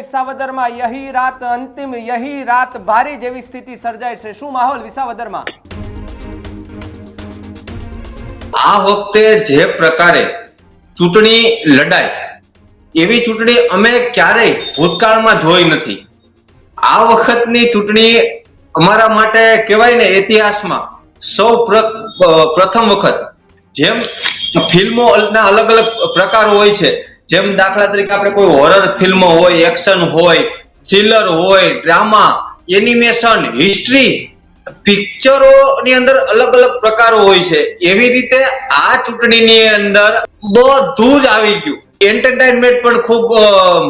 વિસાવદરમાં યહી રાત અંતિમ યહી રાત ભારે જેવી સ્થિતિ સર્જાય છે। શું માહોલ વિસાવદરમાં? આ વખતે જે પ્રકારે ચૂંટણી લડાય એવી ચૂંટણી અમે ક્યારેય ભૂતકાળમાં જોઈ નથી। આ વખતની ચૂંટણી અમારા માટે કહેવાય ને ઇતિહાસમાં પ્રથમ વખત જેમ ફિલ્મોના અલગ અલગ પ્રકારો હોય છે, જેમ દાખલા તરીકે આપણે કોઈ હોરર ફિલ્મો હોય, એક્શન હોય, થ્રિલર હોય, ડ્રામા, એનિમેશન, હિસ્ટ્રી, પિક્ચરોની અંદર અલગ અલગ પ્રકારો હોય છે, એવી રીતે આ ચૂંટણીની અંદર બધું જ આવી ગયું। એન્ટરટેનમેન્ટ પણ ખૂબ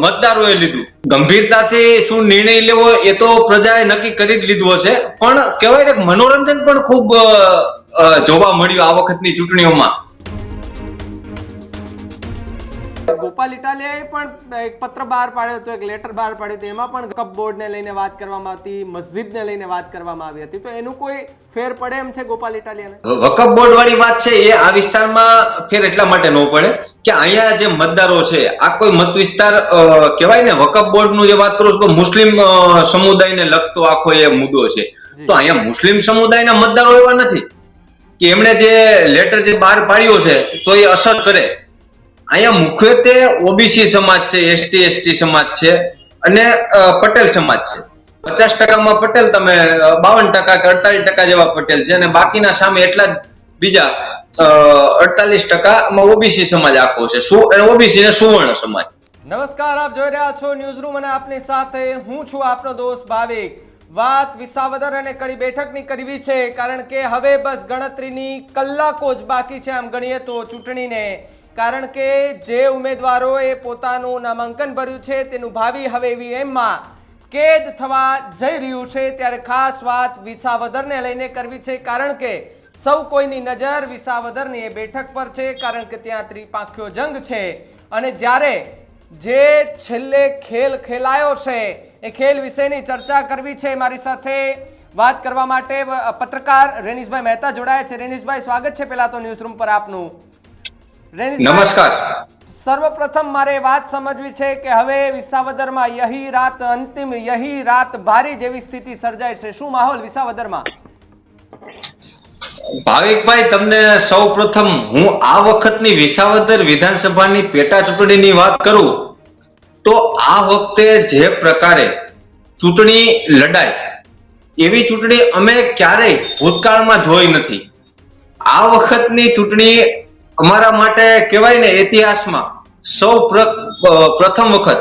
મતદારોએ લીધું। ગંભીરતાથી શું નિર્ણય લેવો એ તો પ્રજાએ નક્કી કરી જ લીધું હશે, પણ કહેવાય ને મનોરંજન પણ ખૂબ જોવા મળ્યું આ વખતની ચૂંટણીઓમાં। ગોપાલ ઇટાલિયાએ પણ એક પત્ર બહાર પાડ્યો હતો, એક લેટર બહાર પાડ્યું હતું, એમાં પણ વકફ બોર્ડને લઈને વાત કરવામાં આવતી, મસ્જિદને લઈને વાત કરવામાં આવી હતી, તો એનું કોઈ ફેર પડે એમ છે ગોપાલ ઇટાલિયાને? વકફ બોર્ડ વાળી વાત છે એ આ વિસ્તારમાં ફેર એટલા માટે ન પડે કે અહીંયા જે મતદારો છે આ કોઈ મત વિસ્તાર કહેવાય ને, વકફ બોર્ડનું જે વાત કરું તો મુસ્લિમ સમુદાયને લગતો આખો એ મુદ્દો છે, તો અહીંયા મુસ્લિમ સમુદાયના મતદારો એવા નથી કે એમણે જે લેટર જે બહાર પાડ્યો છે તો એ અસર કરે। અહીંયા મુખ્યત્વે ઓબીસી સમાજ છે, એસટી એસટી સમાજ છે અને પટેલ સમાજ છે। 50% પટેલ, તમે 52% કે 48% જેવા પટેલ છે અને બાકીના સામે એટલા જ બીજા 48% ઓબીસી સમાજ આખો છે, ઓબીસી ને સુવર્ણ સમાજ। નમસ્કાર, આપ જોઈ રહ્યા છો ન્યૂઝ રૂમ અને આપની સાથે હું છું આપનો દોસ્ત ભાવિક। વાત વિસાવદર અને કડી બેઠકની કરવી છે, કારણ કે હવે બસ ગણતરીની કલાકો જ બાકી છે આમ ગણીએ તો ચૂંટણીને, કારણ કે જે ઉમેદવારોએ પોતાનું નામાંકન ભર્યું છે તેનું ભાવિ હવે ઈવીએમમાં કેદ થવા જઈ રહ્યું છે, ત્યારે ખાસ વાત વિસાવદરને લઈને કરવી છે, કારણ કે સૌ કોઈની નજર વિસાવદરની એ બેઠક પર છે, કારણ કે ત્યાં ત્રિપાંખ્યો જંગ છે અને જ્યારે જે છેલ્લે ખેલ ખેલાયો છે એ ખેલ વિશેની ચર્ચા કરવી છે। મારી સાથે વાત કરવા માટે પત્રકાર રેનિશભાઈ મહેતા જોડાયા છે। રેનિશભાઈ, સ્વાગત છે પહેલા તો ન્યૂઝ રૂમ પર આપનું। નમસ્કાર। સર્વપ્રથમ મારે વાત સમજવી છે કે હવે વિસાવદરમાં યહી રાત અંતિમ યહી રાત ભારે જેવી સ્થિતિ સર્જાય છે, શું માહોલ વિસાવદરમાં? ભાવિકભાઈ, તમને સૌ પ્રથમ હું આ વખતની વિસાવદર વિધાનસભાની પેટા ચૂંટણીની વાત કરું તો આ વખતે જે પ્રકારે ચૂંટણી લડાય એવી ચૂંટણી અમે ક્યારેય ભૂતકાળમાં જોઈ નથી। આ વખતની ચૂંટણી અમારા માટે કહેવાય ને ઇતિહાસમાં પ્રથમ વખત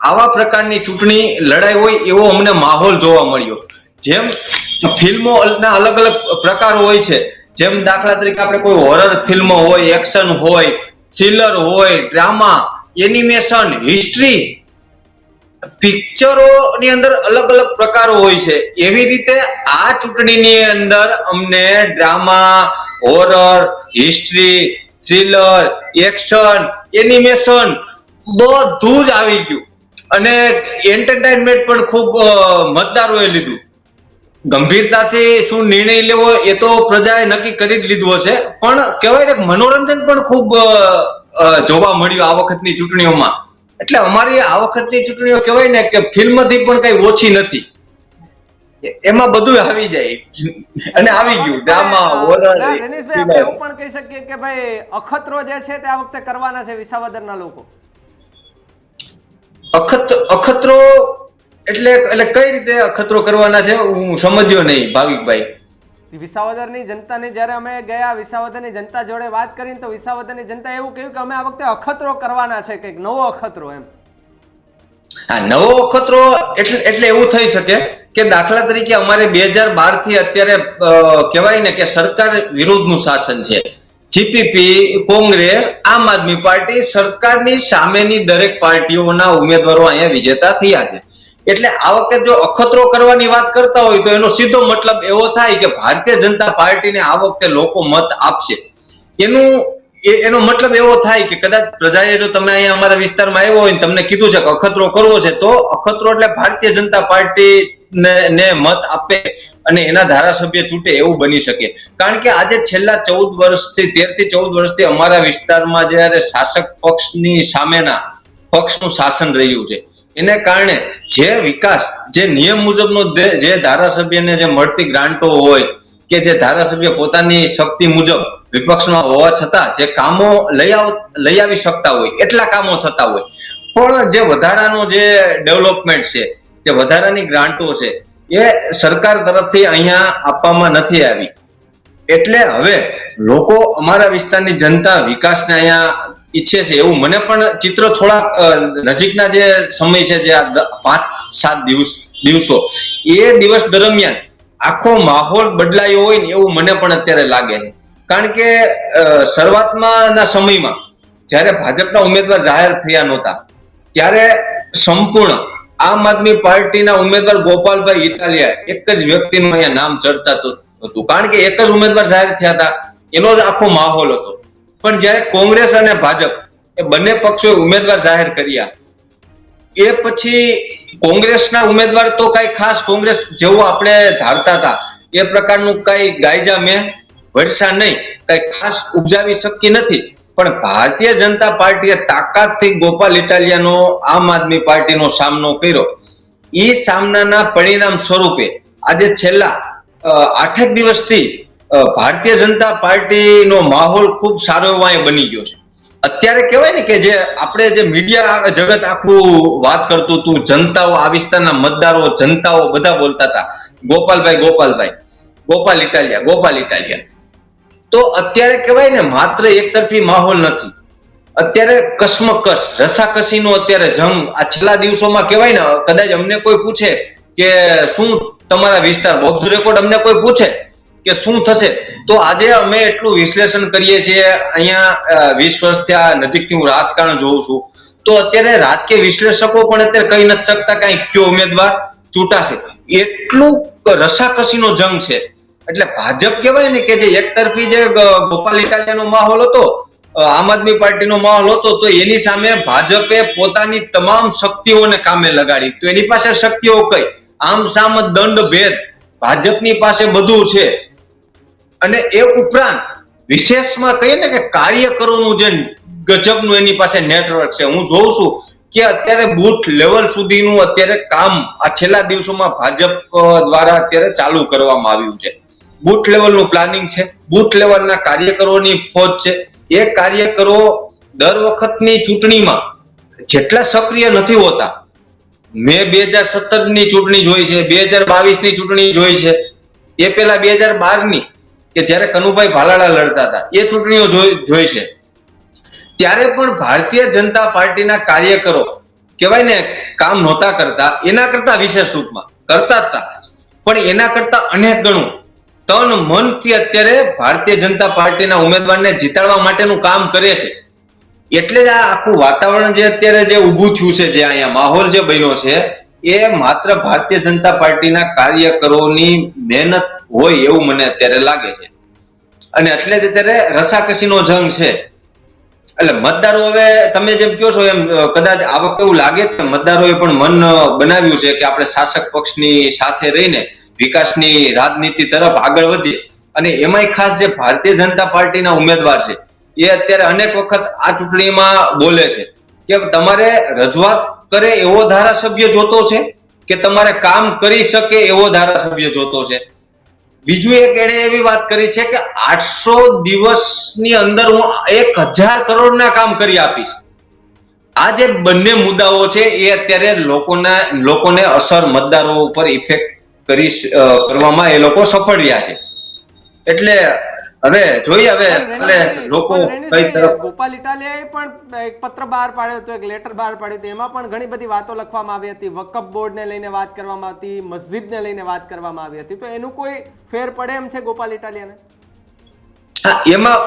આવા પ્રકારની ચૂંટણી લડાઈ હોય એવો અમને માહોલ જોવા મળ્યો। જેમ ફિલ્મોના અલગ અલગ પ્રકારો હોય છે, જેમ દાખલા તરીકે આપણે કોઈ હોરર ફિલ્મો હોય, એક્શન હોય, થ્રિલર હોય, ડ્રામા, એનિમેશન, હિસ્ટ્રી, પિક્ચરોની અંદર અલગ અલગ પ્રકારો હોય છે, એવી રીતે આ ચૂંટણીની અંદર અમને drama, horror, history, thriller, action, animation બધું જ આવી ગયું અને એન્ટરટેનમેન્ટ પણ ખૂબ મતદારોએ લીધું। ગંભીરતાથી શું નિર્ણય લેવો એ તો પ્રજાએ નક્કી કરી જ લીધું હશે, પણ કહેવાય ને મનોરંજન પણ ખૂબ જોવા મળ્યું આ વખતની ચૂંટણીઓમાં। એટલે અમારી આ વખતની ચૂંટણીઓ કહેવાય ને કે ફિલ્મથી પણ કઈ ઓછી નથી, એમાં બધું આવી જાય અને આવી ગયું ડ્રામા, હોરર। રેનિશભાઈ, આપણે એવું પણ કહી શકીએ કે ભાઈ અખતરો જે છે તે આ વખતે કરવાના છે વિસાવદરના લોકો? અખતરો એટલે કઈ રીતે અખતરો કરવાના છે હું સમજ્યો નહીં ભાવિકભાઈ। વિસાવદરની જનતાને જ્યારે અમે ગયા, વિસાવદરની જનતા જોડે વાત કરીને તો વિસાવદરની જનતા એવું કહ્યું કે અમે આ વખતે અખતરો કરવાના છે, કંઈક નવો અખતરો એમ। હા, નવો અખતરો એટલે એવું થઈ શકે કે દાખલા તરીકે અમારે 2012 થી અત્યારે કહેવાય ને કે સરકાર વિરુદ્ધનું શાસન છે। જીપીપી, કોંગ્રેસ, આમ આદમી પાર્ટી, સરકારની સામેની દરેક પાર્ટીઓના ઉમેદવારો અહીંયા વિજેતા થયા છે। એટલે આ વખતે જો અખતરો કરવાની વાત કરતા હોય તો એનો સીધો મતલબ એવો થાય કે ભારતીય જનતા પાર્ટીને આ વખતે લોકો મત આપશે। એનો મતલબ એવો થાય કે કદાચ પ્રજાએ જો તમે અહીંયા અમારા વિસ્તારમાં આવ્યો હોય તમને કીધું છે કે અખતરો કરવો છે, તો અખતરો એટલે ભારતીય જનતા પાર્ટી ને મત આપે અને એના ધારાસભ્ય ચૂંટે એવું બની શકે। કારણ કે આજે છેલ્લા 13 થી 14 વર્ષથી અમારા વિસ્તારમાં જ્યારે શાસક પક્ષની સામેના પક્ષનું શાસન રહ્યું છે, એને કારણે જે વિકાસ, જે નિયમ મુજબનો જે ધારાસભ્યને જે મળતી ગ્રાન્ટો હોય કે જે ધારાસભ્ય પોતાની શક્તિ મુજબ વિપક્ષમાં હોવા છતાં જે કામો લઈ આવી શકતા હોય એટલા કામો થતા હોય, પણ જે વધારાનો જે ડેવલપમેન્ટ છે, જે વધારાની ગ્રાન્ટો છે એ સરકાર તરફથી અહીંયા આપવામાં નથી આવી. એટલે હવે લોકો, અમારા વિસ્તારની જનતા વિકાસને અહીંયા ઈચ્છે છે એવું મને પણ ચિત્ર થોડા નજીકના જે સમય છે, જે આ 5-7 દિવસો એ દિવસ દરમિયાન આખો માહોલ બદલાયો હોય ને એવું મને પણ અત્યારે લાગે છે. કારણ કે શરૂઆતમાં ના સમયમાં જ્યારે ભાજપના ઉમેદવાર જાહેર થયા નહોતા ત્યારે સંપૂર્ણ આમ આદમી પાર્ટીના ઉમેદવાર ગોપાલભાઈ ઇટાલિયા એક જ વ્યક્તિનું અહીંયા નામ ચર્ચાતું હતું, કારણ કે એક જ ઉમેદવાર જાહેર થયા હતા, એનો જ આખો માહોલ હતો. પણ જ્યારે કોંગ્રેસ અને ભાજપ એ બંને પક્ષોએ ઉમેદવાર જાહેર કર્યા એ પછી કોંગ્રેસના ઉમેદવાર તો કઈ ખાસ કોંગ્રેસ જેવું આપણે ધારતા હતા એ પ્રકારનું કઈ ગાયજા મેં વરસા નહીં, કઈ ખાસ ઉપજાવી શકી નથી. પણ ભારતીય જનતા પાર્ટીએ તાકાતથી ગોપાલ ઇટાલિયાનો આમ આદમી પાર્ટીનો સામનો કર્યો. એ સામનાના પરિણામ સ્વરૂપે આજે છેલ્લા 8 દિવસથી ભારતીય જનતા પાર્ટીનો માહોલ ખૂબ સારો એવો અહીંયા બની ગયો છે. અત્યારે કહેવાય ને કે જે આપણે જે મીડિયા જગત આખું વાત કરતું હતું, જનતાઓ, આ વિસ્તારના મતદારો, જનતાઓ બધા બોલતા હતા ગોપાલ ઇટાલિયા. તો અત્યારે કહેવાય ને માત્ર એકતરફી માહોલ નથી, અત્યારે કસમકસ, રસાકસીનો અત્યારે જંગ આ છેલ્લા દિવસોમાં કહેવાય ને. કદાચ અમને કોઈ પૂછે કે શું તમારા વિસ્તાર ઓફ ધ રેકોર્ડ અમને કોઈ પૂછે કે શું થશે, તો આજે અમે એટલું વિશ્લેષણ કરીએ છીએ. અહીંયા 20 વર્ષથી આ નજીકથી હું રાજકારણ જોઉં છું, તો અત્યારે રાજકીય વિશ્લેષકો પણ અત્યારે કહી નથી શકતા કઈ કયો ઉમેદવાર ચૂંટાશે, એટલું રસાકસીનો જંગ છે. એટલે ભાજપ કહેવાય ને કે જે એકતરફી જે ગોપાલ ઇટાલિયાનો માહોલ હતો, આમ આદમી પાર્ટીનો માહોલ હતો, તો એની સામે ભાજપે પોતાની તમામ શક્તિઓને કામે લગાડી. તો એની પાસે શક્તિઓ કઈ? આમ સામ દંડ ભેદ ભાજપની પાસે બધું છે. અને એ ઉપરાંત વિશેષમાં કહીએ ને કે કાર્યકરોનું જે ગજબનું એની પાસે નેટવર્ક છે. હું જોઉં છું કે અત્યારે બૂથ લેવલ સુધીનું અત્યારે કામ આ છેલ્લા દિવસોમાં ભાજપ દ્વારા અત્યારે ચાલુ કરવામાં આવ્યું છે. બૂથ લેવલનું પ્લાનિંગ છે, બૂથ લેવલના કાર્યકરોની ફોજ છે. એ કાર્યકરો દર વખતની ચૂંટણીમાં જેટલા સક્રિય નથી હોતા, મેં 2017ની ચૂંટણી જોઈ છે, 2022ની ચૂંટણી જોઈ છે, એ પહેલા 2012ની કે જ્યારે કનુભાઈ ભાલાળા લડતા હતા એ ચૂંટણીઓ જોઈ છે. ત્યારે પણ ભારતીય જનતા પાર્ટીના કાર્યકરો કહેવાય ને કામ નહોતા કરતા, એના કરતા વિશેષ રૂપમાં કરતા હતા, પણ એના કરતા અનેક ગણું તન મનથી અત્યારે ભારતીય જનતા પાર્ટીના ઉમેદવારને જીતાડવા માટેનું કામ કરે છે. એટલે જ આ આખું વાતાવરણ જે અત્યારે જે ઊભું થયું છે, જે અહીંયા માહોલ જે બન્યો છે, એ માત્ર ભારતીય જનતા પાર્ટીના કાર્યકરોની મહેનત હોય એવું મને અત્યારે લાગે છે. અને એટલે જ અત્યારે રસાકસીનો જંગ છે. એટલે મતદારો, હવે તમે જેમ કહો છો એમ કદાચ આ વખતે એવું લાગે છે મતદારોએ પણ મન બનાવ્યું છે કે આપણે શાસક પક્ષની સાથે રહીને વિકાસની રાજનીતિ તરફ આગળ વધીએ. અને એમાંય ખાસ જે ભારતીય જનતા પાર્ટીના ઉમેદવાર છે એ અત્યારે અનેક વખત આ ચૂંટણીમાં બોલે છે કે તમારે રજૂઆત કરે એવો ધારાસભ્ય જોતો છે કે તમારે કામ કરી શકે એવો ધારાસભ્ય જોતો છે. બીજું એક એણે એવી વાત કરી છે કે 800 દિવસની અંદર હું 1000 કરોડના કામ કરી આપીશ. આ જે બંને મુદ્દાઓ છે એ અત્યારે લોકોને અસર, મતદારો ઉપર ઇફેક્ટ કરવામાં એ લોકો સફળ રહ્યા છે. એટલે હવે જોઈએ હવે લોકો કઈ તરફ. ગોપાલ ઇટાલિયાએ પણ એક પત્ર બહાર પાડ્યો હતો, એક લેટર બહાર પાડ્યો હતો, એમાં પણ ઘણી બધી વાતો લખવામાં આવી હતી. વકફ બોર્ડને લઈને વાત કરવામાં આવી હતી, મસ્જિદને લઈને વાત કરવામાં આવી હતી. તો એનું કોઈ ફેર પડે એમ છે ગોપાલ ઇટાલિયાને? હા, એમાં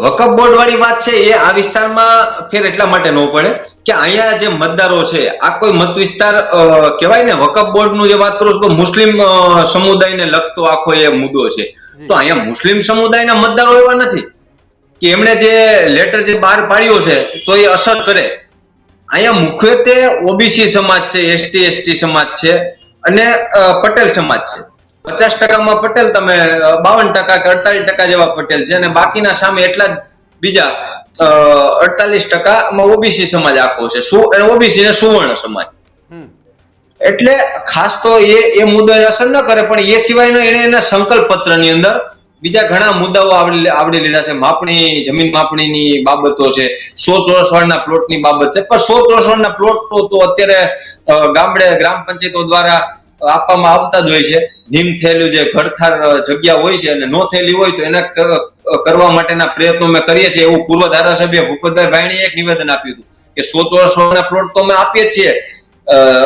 વકફ બોર્ડ વાળી વાત છે એ આ વિસ્તારમાં ફેર એટલા માટે ન પડે કે અહીંયા જે મતદારો છે આ કોઈ મત વિસ્તાર કહેવાય ને. વકફ બોર્ડનું જે વાત કરું તો મુસ્લિમ સમુદાયને લગતો આખો એ મુદ્દો છે. તો અહીંયા મુસ્લિમ સમુદાયના મતદારો એવા નથી કે એમણે જે લેટર જે બહાર પાડ્યો છે તો એ અસર કરે. અહીંયા મુખ્યત્વે ઓબીસી સમાજ છે, એસટી સમાજ છે અને પટેલ સમાજ છે. 50% પટેલ, તમે 52% કે 48% જેવા પટેલ છે અને બાકીના સામે એટલા જ બીજા 48% ઓબીસી સમાજ આખો છે. ઓબીસી ને સુવર્ણ સમાજ. એટલે ખાસ તો એ મુદ્દાને અસર ન કરે, પણ એ સિવાયનો એને એના સંકલ્પ પત્રની અંદર બીજા ઘણા મુદ્દાઓ આવડી લીધા છે. માપણી, જમીન માપણીની બાબતો છે, 100 ચોરસ વાળના પ્લોટની બાબત છે. પણ 100 ચોરસ વાળના પ્લોટ તો અત્યારે ગામડે ગ્રામ પંચાયતો દ્વારા આપવામાં આવતા જ હોય છે. નીમ થયેલું જે ઘરથાર જગ્યા હોય છે અને નો થયેલી હોય તો એના કરવા માટેના પ્રયત્નો અમે કરીએ છીએ, એવું પૂર્વ ધારાસભ્ય ભૂપતભાઈ ભાયણીએ એક નિવેદન આપ્યું હતું કે 100 ચોરસ વાળના પ્લોટ તો અમે આપીએ છીએ,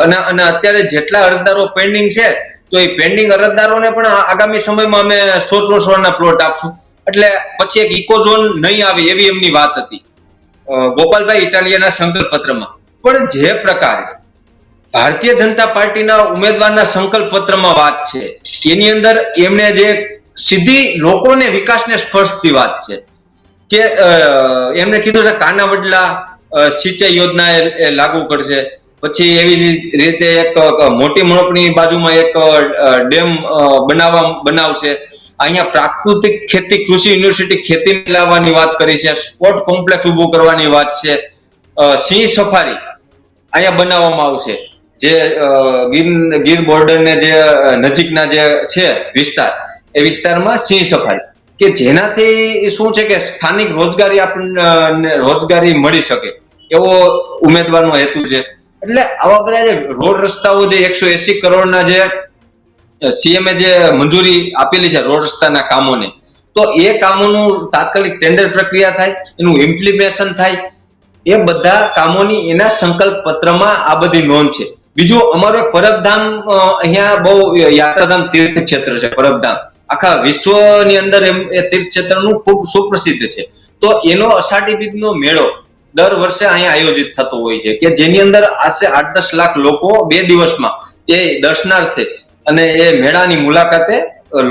અને અત્યારે જેટલા અરજદારો પેન્ડિંગ છે તો એ પેન્ડિંગ અરજદારોને પણ આગામી સમયમાં અમે 100 ચોરસ વાળના પ્લોટ આપશું. એટલે પછી એક ઇકો ઝોન નહીં આવે એવી એમની વાત હતી ગોપાલભાઈ ઇટાલિયાના સંકલ્પ પત્રમાં. પણ જે પ્રકારે ભારતીય જનતા પાર્ટીના ઉમેદવારના સંકલ્પ પત્રમાં વાત છે એની અંદર એમણે જે સીધી લોકોને વિકાસને સ્પર્શતી વાત છે કે એમણે કીધું છે કાના વડલા સિંચાઈ યોજના એ લાગુ કરશે, પછી એવી રીતે એક મોટી મણપની બાજુમાં એક ડેમ બનાવશે, અહીંયા પ્રાકૃતિક ખેતી કૃષિ યુનિવર્સિટી ખેતી લાવવાની વાત કરી છે, સ્પોર્ટ કોમ્પ્લેક્સ ઉભું કરવાની વાત છે, સિંહ સફારી અહીંયા બનાવવામાં આવશે, જે ગીર બોર્ડર ને જે નજીકના જે છે વિસ્તાર એ વિસ્તારમાં સિંહ સફારી, કે જેનાથી શું છે કે સ્થાનિક રોજગારી મળી શકે એવો ઉમેદવારનો હેતુ છે. એટલે આવા બધા જે રોડ રસ્તાઓ જે 180 કરોડના જે સીએમએ જે મંજૂરી આપેલી છે રોડ રસ્તાના કામોને, તો એ કામોનું તાત્કાલિક ટેન્ડર પ્રક્રિયા થાય, એનું ઇમ્પ્લિમેશન થાય, એ બધા કામોની એના સંકલ્પ પત્રમાં આ બધી નોંધ છે. બીજું અમારું એક પરબધામ, અહીંયા બહુ યાત્રાધામ તીર્થ ક્ષેત્ર છે પરબધામ, આખા વિશ્વની અંદર એ તીર્થ ક્ષેત્રનું ખૂબ સુપ્રસિદ્ધ છે. તો એનો અષાઢી બીજનો મેળો દર વર્ષે અહીંયા આયોજિત થતો હોય છે કે જેની અંદર આશરે 8-10 લાખ લોકો 2 દિવસમાં એ દર્શનાર્થે અને એ મેળાની મુલાકાતે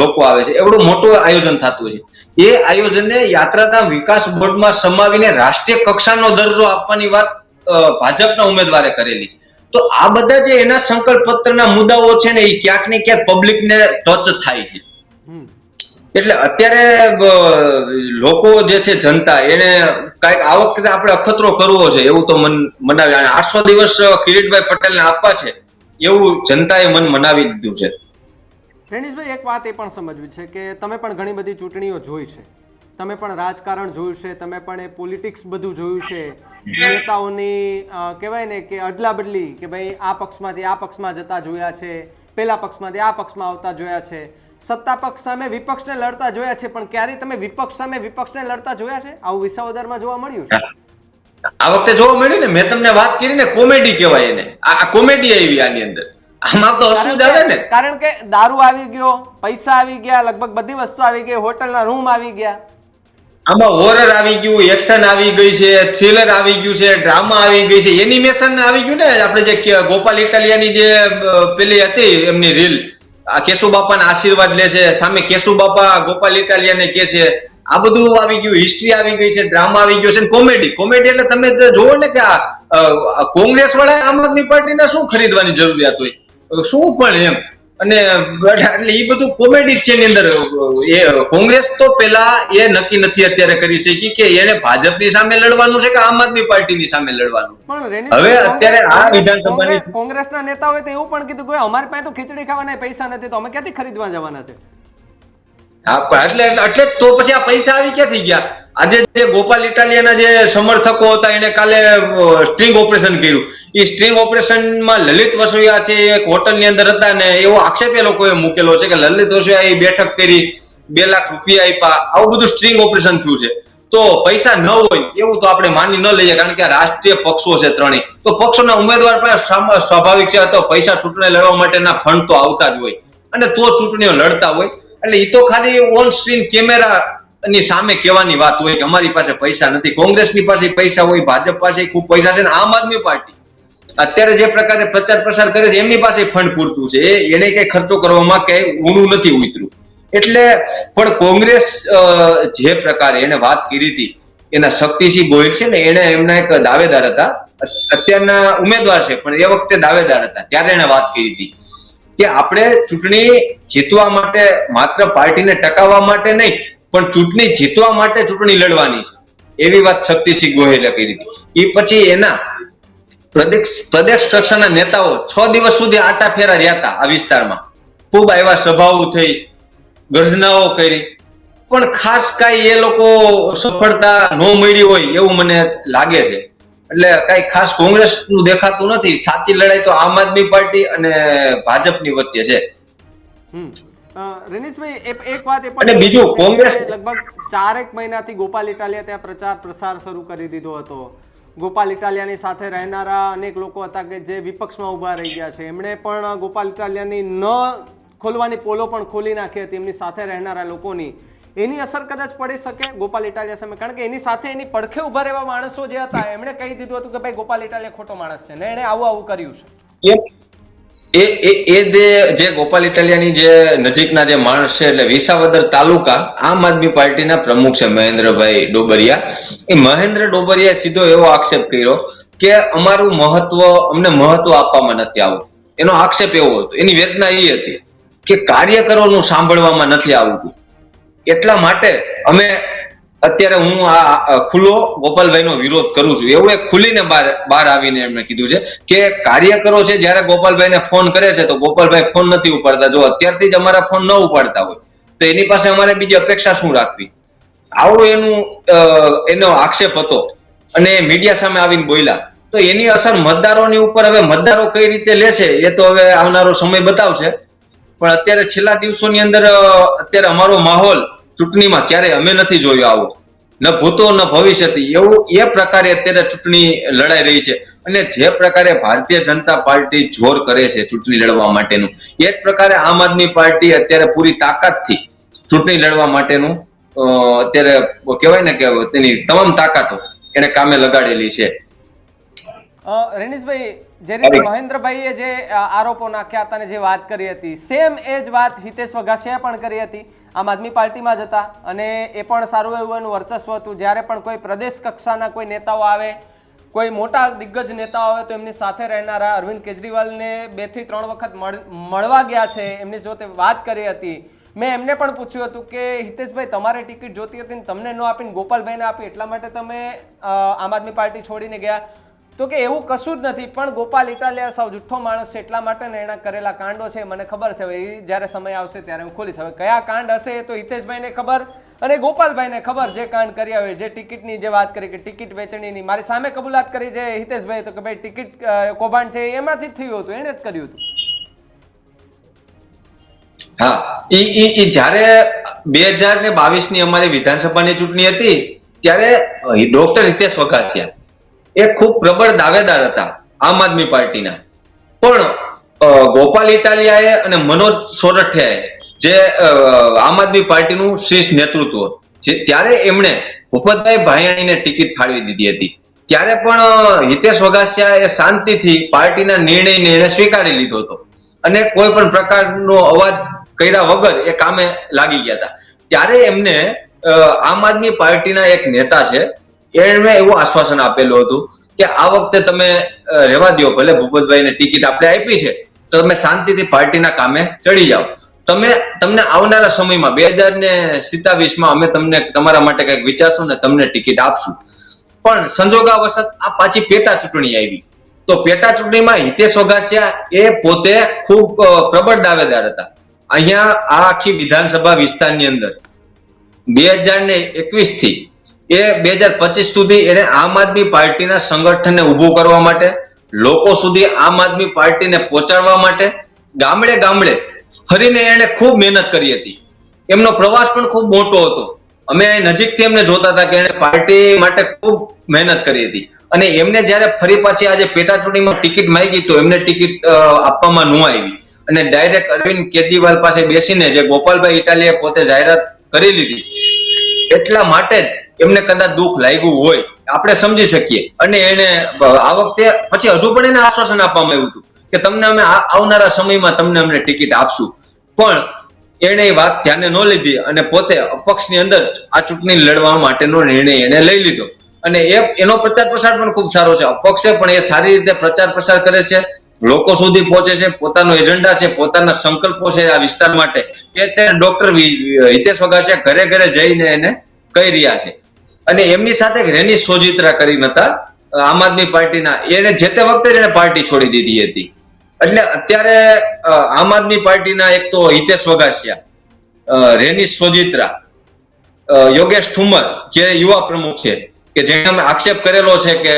લોકો આવે છે. એવડું મોટું આયોજન થતું હોય છે. એ આયોજનને યાત્રાધામ વિકાસ બોર્ડમાં સમાવીને રાષ્ટ્રીય કક્ષાનો દરજ્જો આપવાની વાત ભાજપના ઉમેદવારે કરેલી છે. તો આ બધા જે એના સંકલ્પ પત્રના મુદ્દાઓ છે ને એ ક્યાંક ને ક્યાંક પબ્લિકને ટચ થાય છે. એટલે અત્યારે લોકો જે છે જનતા એને કઈક આ વખતે આપણે અખતરો કરવો છે એવું તો મન મનાવી, 800 દિવસ કિરીટભાઈ પટેલને આપવા છે એવું જનતાએ મન મનાવી લીધું છે. રેણીશભાઈ, એક વાત એ પણ સમજવી છે કે તમે પણ ઘણી બધી ચૂંટણીઓ જોઈ છે, તમે પણ રાજકારણ જોયું છે, તમે પણ એ પોલિટિક્સ બધું જોયું છે, નેતાઓની કહેવાય ને કે અદલા બદલી, કે ભાઈ આ પક્ષમાંથી આ પક્ષમાં જતા જોયા છે, પેલા પક્ષમાંથી આ પક્ષમાં આવતા જોયા છે, સત્તા પક્ષ સામે વિપક્ષને લડતા જોયા છે, પણ ક્યારેય તમે વિપક્ષ સામે વિપક્ષને લડતા જોયા છે? આવું વિસાવદરમાં જોવા મળ્યું છે? આ વખતે જોવા મળ્યું ને, મેં તમને વાત કરી ને, કોમેડી કહેવાય એને, આ કોમેડી આવી આની અંદર. આમાં તો હસવું જ આવે ને, કારણ કે દારૂ આવી ગયો, પૈસા આવી ગયા, લગભગ બધી વસ્તુ આવી ગઈ, હોટલના રૂમ આવી ગયા, આમાં હોરર આવી ગયું, એક્શન આવી ગઈ છે, થ્રિલર આવી ગયું છે, ડ્રામા આવી ગઈ છે, એનિમેશન આવી ગયું ને. આપણે જે ગોપાલ ઇટાલિયાની જે પેલી હતી એમની રીલ, આ કેશુબાપાના આશીર્વાદ લે છે, સામે કેશુબાપા ગોપાલ ઇટાલિયાને કે છે, આ બધું આવી ગયું, હિસ્ટ્રી આવી ગઈ છે, ડ્રામા આવી ગયો છે, કોમેડી. કોમેડી એટલે તમે જોવો ને કે આ કોંગ્રેસ વાળા આમ આદમી પાર્ટીને શું ખરીદવાની જરૂરિયાત હોય, શું પણ એમ. અને એટલે એ બધું કોમેડી છે એની અંદર. એ કોંગ્રેસ તો પેલા એ નક્કી નથી અત્યારે કરી શકી કે એને ભાજપની સામે લડવાનું છે કે આમ આદમી પાર્ટીની સામે લડવાનું. હવે અત્યારે આ વિધાનસભાની કોંગ્રેસના નેતાઓએ તો એવું પણ કીધું કે અમારી પાસે તો ખીચડી ખાવાના પૈસા નથી, તો અમે ક્યાંથી ખરીદવા જવાના છે? હા, એટલે તો પછી આ પૈસા આવી ક્યાંથી ગયા? આજે જે ગોપાલ ઇટાલિયાના જે સમર્થકો હતા એને કાલે સ્ટ્રિંગ ઓપરેશન કર્યું. એ સ્ટ્રિંગ ઓપરેશનમાં લલિત વસોયા છે એક હોટલની અંદર હતા ને એવો આક્ષેપ એ લોકોએ મૂકેલો છે કે લલિત વસોયા બેઠક કરી, 2 લાખ રૂપિયા આપ્યા, આવું બધું સ્ટ્રિંગ ઓપરેશન થયું છે. તો પૈસા ન હોય એવું તો આપણે માની ન લઈએ, કારણ કે આ રાષ્ટ્રીય પક્ષો છે ત્રણેય, તો પક્ષોના ઉમેદવાર પાસે સ્વાભાવિક છે તો પૈસા ચૂંટણી લડવા માટેના ફંડ તો આવતા જ હોય અને તો ચૂંટણીઓ લડતા હોય. એટલે એ તો ખાલી ઓન સ્ક્રીન કેમેરા ની સામે કહેવાની વાત હોય કે અમારી પાસે પૈસા નથી. કોંગ્રેસની પાસે પૈસા હોય, ભાજપ પાસે ખૂબ પૈસા છે, આમ આદમી પાર્ટી અત્યારે જે પ્રકારે પ્રચાર પ્રસાર કરે છે એમની પાસે ફંડ પૂરતું છે, એને કઈ ખર્ચો કરવામાં કઈ ઊંડું નથી ઉતર્યું. એટલે પણ કોંગ્રેસ જે પ્રકારે એને વાત કરી હતી, એના શક્તિસિંહ ગોહિલ છે ને, એને એમના એક દાવેદાર હતા, અત્યારના ઉમેદવાર છે પણ એ વખતે દાવેદાર હતા, ત્યારે એને વાત કરી હતી કે આપણે ચૂંટણી જીતવા માટે માત્ર પાર્ટીને ટકાવવા માટે નહીં પણ ચૂંટણી જીતવા માટે ચૂંટણી લડવાની છે, એવી વાત શક્તિસિંહ ગોહિલે કરી હતી. એ પછી એના પ્રદેશ કક્ષાના નેતાઓ 6 દિવસ સુધી આટા ફેરા રહ્યા હતા આ વિસ્તારમાં. ખૂબ આવ્યા, સભાઓ થઈ, ગર્જનાઓ કરી, પણ ખાસ કઈ એ લોકો સફળતા ન મળી હોય એવું મને લાગે છે. એટલે કઈ ખાસ કોંગ્રેસનું દેખાતું નથી. સાચી લડાઈ તો આમ આદમી પાર્ટી અને ભાજપની વચ્ચે છે. રેનીશભાઈ, એક વાત એ અને બીજું, કોંગ્રેસ લગભગ 4 મહિનાથી ગોપાલ ઇટાલિયા ત્યાં પ્રચાર પ્રસાર શરૂ કરી દીધો હતો. ગોપાલ ઇટાલિયાની સાથે રહેનારા અનેક લોકો હતા કે જે વિપક્ષમાં ઉભા રહી ગયા છે. એમણે પણ ગોપાલ ઇટાલિયાની ન ખોલવાની પોલો પણ ખોલી નાખી હતી એમની સાથે રહેનારા લોકોની. એની અસર કદાચ પડી શકે ગોપાલ ઇટાલિયા સામે, કારણ કે એની સાથે એની પડખે ઉભા રહેવા માણસો જે હતા એમણે કહી દીધું હતું કે ભાઈ ગોપાલ ઇટાલિયા ખોટો માણસ છે ને એણે આવું કર્યું છે. જે ગોપાલ ઇટાલિયાની જે નજીકના જે માણસ છે, એટલે વિસાવદર તાલુકા આમ આદમી પાર્ટીના પ્રમુખ છે મહેન્દ્રભાઈ ડોબરિયા. એ મહેન્દ્ર ડોબરિયાએ સીધો એવો આક્ષેપ કર્યો કે અમારું અમને મહત્વ આપવામાં નથી આવતું. એનો આક્ષેપ એવો હતો, એની વેદના એ હતી કે કાર્યકરોનું સાંભળવામાં નથી આવતું. એટલા માટે અમે અત્યારે હું આ ખુલ્લો ગોપાલભાઈનો વિરોધ કરું છું એવું એક ખુલીને બહાર આવીને એમને કીધું છે કે કાર્યકરો છે જ્યારે ગોપાલભાઈને ફોન કરે છે તો ગોપાલભાઈ ફોન નથી ઉપાડતા. જો અત્યારથી જ અમારા ફોન ન ઉપાડતા હોય તો એની પાસે અમારે બીજી અપેક્ષા શું રાખવી? આવો એનો આક્ષેપ હતો અને મીડિયા સામે આવીને બોલ્યા. તો એની અસર મતદારોની ઉપર હવે મતદારો કઈ રીતે લેશે એ તો હવે આવનારો સમય બતાવશે. પણ અત્યારે છેલ્લા દિવસોની અંદર અત્યારે અમારો માહોલ ચૂંટણીમાં ક્યારે અમે નથી જોયો આવો, ન ભૂતો ન ભવિષ્યથી. એવું એ પ્રકારે અત્યારે ચૂંટણી લડાઈ રહી છે. અને જે પ્રકારે ભારતીય જનતા પાર્ટી જોર કરે છે ચૂંટણી લડવા માટેનું, એ જ પ્રકારે આમ આદમી પાર્ટી અત્યારે પૂરી તાકાતથી ચૂંટણી લડવા માટેનું અત્યારે કહેવાય ને કે તેની તમામ તાકાતો એને કામે લગાડેલી છે. રેનીશભાઈ, જે રીતે મહેન્દ્રભાઈએ જે આરોપો નાખ્યા હતા અને જે વાત કરી હતી, સેમ એ જ વાત હિતેશ વઘાસિયાએ પણ કરી હતી. આમ આદમી પાર્ટીમાં જ હતા અને એ પણ સારું એવું એનું વર્ચસ્વ હતું. જ્યારે પણ કોઈ પ્રદેશ કક્ષાના કોઈ નેતાઓ આવે, કોઈ મોટા દિગ્ગજ નેતાઓ આવે તો એમની સાથે રહેનારા અરવિંદ કેજરીવાલને 2 થી 3 વખત મળવા ગયા છે, એમની જોડે વાત કરી હતી. મેં એમને પણ પૂછ્યું હતું કે હિતેશભાઈ, તમારે ટિકિટ જોતી હતી ને તમને ન આપીને ગોપાલભાઈને આપી, એટલા માટે તમે આમ આદમી પાર્ટી છોડીને ગયા. તો કે એવું કશું જ નથી, પણ ગોપાલ ઇટાલિયા સાવ જુઠ્ઠો માણસ છે એટલા માટે ને એના કરેલા કાંડો છે મને ખબર છે. એ જ્યારે સમય આવશે ત્યારે હું ખોલીશ. હવે કયા કાંડ હશે એ તો હિતેશભાઈને ખબર અને ગોપાલભાઈને ખબર, જે કાંડ કર્યા હોય. જે ટિકિટની જે વાત કરી કે ટિકિટ વેચણીની, મારી સામે કબૂલાત કરી છે હિતેશભાઈ તો કે ભાઈ ટિકિટ કૌભાંડ છે એમાંથી જ થયું હતું, એને જ કર્યું હતું. હા, જ્યારે 2022 ની અમારી વિધાનસભાની ચૂંટણી હતી ત્યારે ડોક્ટર હિતેશ વઘાસિયા એ ખૂબ પ્રબળ દાવેદાર હતા આમ આદમી પાર્ટીના. પણ ગોપાલ ઇટાલિયાએ અને મનોજ સોરઠિયાએ જે આમ આદમી પાર્ટીનું શીર્ષ નેતૃત્વ, ત્યારે એમણે ભૂપતભાઈ ભાયાણીને ટિકિટ ફાળવી દીધી હતી. ત્યારે પણ હિતેશ વઘાસિયા એ શાંતિથી પાર્ટીના નિર્ણયને એને સ્વીકારી લીધો હતો અને કોઈ પણ પ્રકારનો અવાજ કર્યા વગર એ કામે લાગી ગયા હતા. ત્યારે એમને આમ આદમી પાર્ટીના એક નેતા છે એમણે એવું આશ્વાસન આપેલું હતું કે આ વખતે તમે રહેવા દો, ભલે ભૂપતભાઈને ટિકિટ આપણે આપી છે તો તમે શાંતિથી પાર્ટીના કામે ચડી જાઓ. તમને આવનારા સમયમાં 2027માં અમે તમને તમારા માટે કંઈક વિચારશું ને તમને ટિકિટ આપશું. પણ સંજોગાવશત આ પાછી પેટા ચૂંટણી આવી તો પેટા ચૂંટણીમાં હિતેશ વઘાસિયા એ પોતે ખૂબ પ્રબળ દાવેદાર હતા. અહીંયા આ આખી વિધાનસભા વિસ્તારની અંદર 2021 થી એ 2025 સુધી એને આમ આદમી પાર્ટીના સંગઠનને ઊભું કરવા માટે, લોકો સુધી આમ આદમી પાર્ટીને પહોંચાડવા માટે ગામડે ગામડે ફરીને એને ખૂબ મહેનત કરી હતી. એમનો પ્રવાસ પણ ખૂબ મોટો હતો. અમે નજીકથી એમને જોતા હતા કે એને પાર્ટી માટે ખૂબ મહેનત કરી હતી. અને એમને જ્યારે ફરી પાછી આજે પેટા ચૂંટણીમાં ટિકિટ માંગી તો એમને ટિકિટ આપવામાં ન આવી અને ડાયરેક્ટ અરવિંદ કેજરીવાલ પાસે બેસીને જે ગોપાલભાઈ ઇટાલિયાએ પોતે જાહેરાત કરી લીધી, એટલા માટે જ એમને કદાચ દુઃખ લાગ્યું હોય, આપણે સમજી શકીએ. અને એને આ વખતે પછી હજુ પણ એને આશ્વાસન આપવામાં આવ્યું હતું કે તમને અમે આવનારા સમયમાં તમને અમને ટિકિટ આપશું. પણ એને એ વાત ધ્યાને ન લીધી અને પોતે અપક્ષની અંદર આ ચૂંટણી લડવા માટેનો નિર્ણય એને લઈ લીધો. અને એનો પ્રચાર પ્રસાર પણ ખૂબ સારો છે. અપક્ષે પણ એ સારી રીતે પ્રચાર પ્રસાર કરે છે, લોકો સુધી પહોંચે છે, પોતાનો એજન્ડા છે, પોતાના સંકલ્પો છે આ વિસ્તાર માટે એ અત્યારે ડોક્ટર હિતેશ વઘાસિયા ઘરે ઘરે જઈને એને કહી રહ્યા છે. અને એમની સાથે રેની સોજિત્રા કરીને હતા, આમ આદમી પાર્ટીના, એને જે તે વખતે જ એને પાર્ટી છોડી દીધી હતી. એટલે અત્યારે આમ આદમી પાર્ટીના એક તો હિતેશ વઘાસિયા, રેનીશ સોજિત્રા, યોગેશ ઠુમર જે યુવા પ્રમુખ છે, કે જેને અમે આક્ષેપ કરેલો છે કે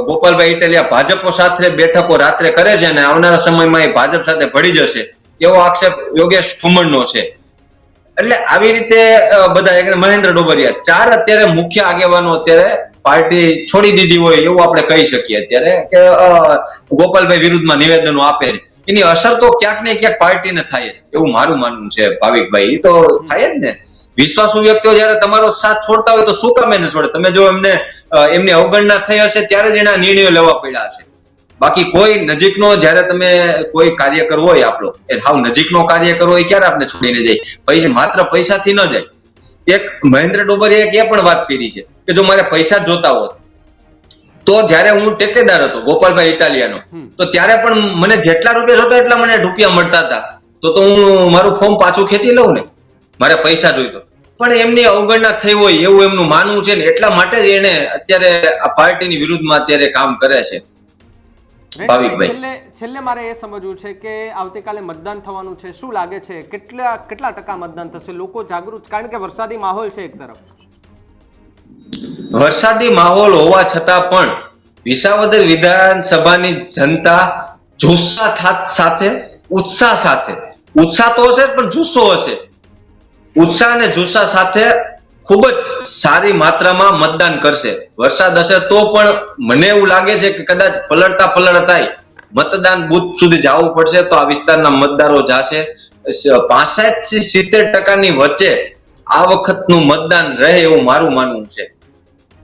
ગોપાલભાઈ ઇટાલિયા ભાજપો સાથે બેઠકો રાત્રે કરે છે અને આવનારા સમયમાં એ ભાજપ સાથે ભળી જશે, એવો આક્ષેપ યોગેશ ઠુમરનો છે. એટલે આવી રીતે બધા મહેન્દ્ર ડોબરિયા, 4 અત્યારે મુખ્ય આગેવાનો અત્યારે પાર્ટી છોડી દીધી હોય એવું આપણે કહી શકીએ અત્યારે, કે ગોપાલભાઈ વિરુદ્ધમાં નિવેદનો આપે છે. એની અસર તો ક્યાંક ને ક્યાંક પાર્ટીને થાય એવું મારું માનવું છે ભાવિકભાઈ. એ તો થાય જ ને. વિશ્વાસુ વ્યક્તિઓ જયારે તમારો સાથ છોડતા હોય તો શું કામ એને છોડે? તમે જો એમની અવગણના થઈ હશે ત્યારે જ એના નિર્ણયો લેવા પડ્યા હશે. બાકી કોઈ નજીકનો, જયારે તમે કોઈ કાર્યકર હોય આપણો, એ હાવ નજીકનો કાર્યકર હોય, ક્યારે આપણે છોડીને જાય? પૈસા માત્ર પૈસાથી ન જાય. એક મહેન્દ્ર ડોબરિયાએ એ પણ વાત કરી છે કે જો મારે પૈસા જોતા હોત તો જયારે હું ટેકેદાર હતો ગોપાલભાઈ ઇટાલિયાનો, તો ત્યારે પણ મને જેટલા રૂપિયા જોતા એટલા મને રૂપિયા મળતા હતા, તો હું મારું ફોર્મ પાછું ખેંચી લઉં ને, મારે પૈસા જોઈતો. પણ એમની અવગણના થઈ હોય એવું એમનું માનવું છે ને, એટલા માટે જ એને અત્યારે આ પાર્ટીની વિરુદ્ધમાં અત્યારે કામ કરે છે. છેલ્લે મારે એ સમજવું છે કે આવતીકાલે મતદાન થવાનું છે, શું લાગે છે કેટલા ટકા મતદાન થશે? લોકો જાગૃત, કારણ કે વરસાદી માહોલ છે એક તરફ. વરસાદી માહોલ હોવા છતાં પણ વિસાવદર વિધાનસભાની જનતા ઉત્સાહ સાથે ઉત્સાહ તો હશે પણ જુસ્સો હશે, ઉત્સાહ અને જુસ્સા સાથે ખૂબ જ સારી માત્રામાં મતદાન કરશે. વરસાદ હશે તો પણ મને એવું લાગે છે કે કદાચ પલળતા મતદાન બૂથ સુધી જવું પડશે તો આ વિસ્તારના મતદારો જશે. 65 થી 70% વચ્ચે આ વખતનું મતદાન રહે એવું મારું માનવું છે.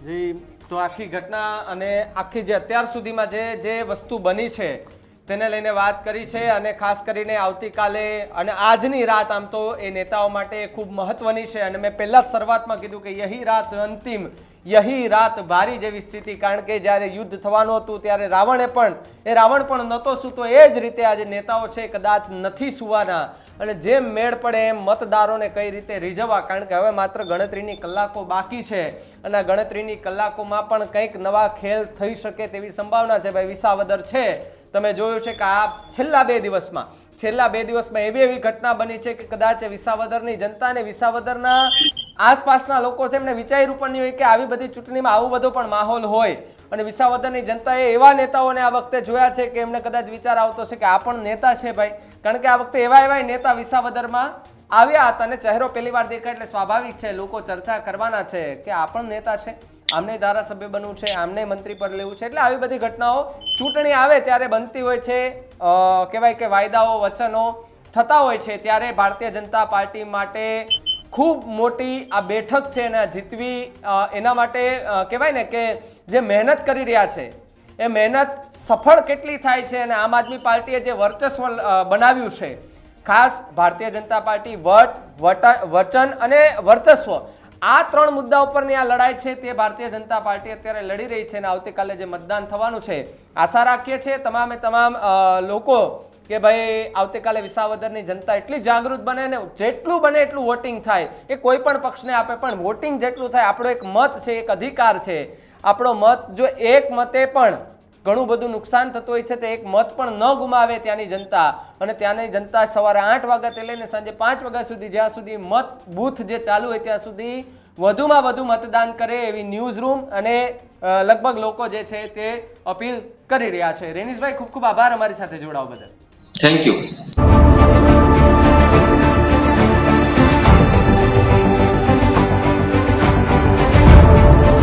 જી, તો આખી ઘટના અને આખી જે અત્યાર સુધીમાં જે વસ્તુ બની છે તેને લઈને વાત કરી છે, અને ખાસ કરીને આવતીકાલે અને આજની રાત આમ તો એ નેતાઓ માટે ખૂબ મહત્વની છે. અને મેં પહેલા જ શરૂઆતમાં કીધું કે યહી રાત અંતિમ, યહી રાત ભારી જેવી સ્થિતિ, કારણ કે જ્યારે યુદ્ધ થવાનું હતું ત્યારે રાવણ પણ નહોતો સૂતો, એ જ રીતે આજે નેતાઓ છે કદાચ નથી સુવાના, અને જેમ મેળ પડે એમ મતદારોને કઈ રીતે રીઝવવા, કારણ કે હવે માત્ર ગણતરીની કલાકો બાકી છે અને આ ગણતરીની કલાકોમાં પણ કંઈક નવા ખેલ થઈ શકે તેવી સંભાવના છે. ભાઈ વિસાવદર છે, તમે જોયું છે કે આ છેલ્લા બે દિવસમાં એવી ઘટના બની છે કે કદાચ વિસાવદરની જનતા અને વિસાવદરના આસપાસના લોકો છે એમને વિચાર્યું પણ નહીં હોય કે આવી બધી ચૂંટણીમાં આવું બધો પણ માહોલ હોય. અને વિસાવદરની જનતાએ એવા નેતાઓને આ વખતે જોયા છે કે એમને કદાચ વિચાર આવતો છે કે આ પણ નેતા છે ભાઈ, કારણ કે આ વખતે એવા નેતા વિસાવદરમાં આવ્યા હતા અને ચહેરો પહેલી વાર દેખાય એટલે સ્વાભાવિક છે લોકો ચર્ચા કરવાના છે કે આ પણ નેતા છે, આમને ધારાસભ્ય બનવું છે, આમને મંત્રી પર લેવું છે. એટલે આવી બધી ઘટનાઓ ચૂંટણી આવે ત્યારે બનતી હોય છે. કહેવાય કે વાયદાઓ વચનો થતા હોય છે ત્યારે ભારતીય જનતા પાર્ટી માટે ખૂબ મોટી આ બેઠક છે અને જીતવી એના માટે કહેવાય ને કે જે મહેનત કરી રહ્યા છે એ મહેનત સફળ કેટલી થાય છે. અને આમ આદમી પાર્ટીએ જે વર્ચસ્વ બનાવ્યું છે, ખાસ ભારતીય જનતા પાર્ટી વચન અને વર્ચસ્વ, આ 3 મુદ્દા ઉપરની આ લડાઈ છે તે ભારતીય જનતા પાર્ટી અત્યારે લડી રહી છે. અને આવતીકાલે જે મતદાન થવાનું છે, આશા રાખીએ છીએ તમામ લોકો કે ભાઈ આવતીકાલે વિસાવદરની જનતા એટલી જાગૃત બને ને જેટલું બને એટલું વોટિંગ થાય. એ કોઈ પણ પક્ષને આપે પણ વોટિંગ જેટલું થાય, આપણો એક મત છે, એક અધિકાર છે. આપણો મત, જો એક મતે પણ ઘણું બધું નુકસાન થતું હોય છે તો એક મત પણ ન ગુમાવે ત્યાંની જનતા. અને ત્યાંની જનતા સવારે 8 વાગ્યાથી લઈને સાંજે 5 વાગ્યા સુધી, જ્યાં સુધી મત બૂથ જે ચાલુ હોય ત્યાં સુધી વધુમાં વધુ મતદાન કરે એવી ન્યૂઝ રૂમ અને લગભગ લોકો જે છે તે અપીલ કરી રહ્યા છે. રેનીશભાઈ, ખૂબ ખૂબ આભાર અમારી સાથે જોડાવા બદલ. Thank you.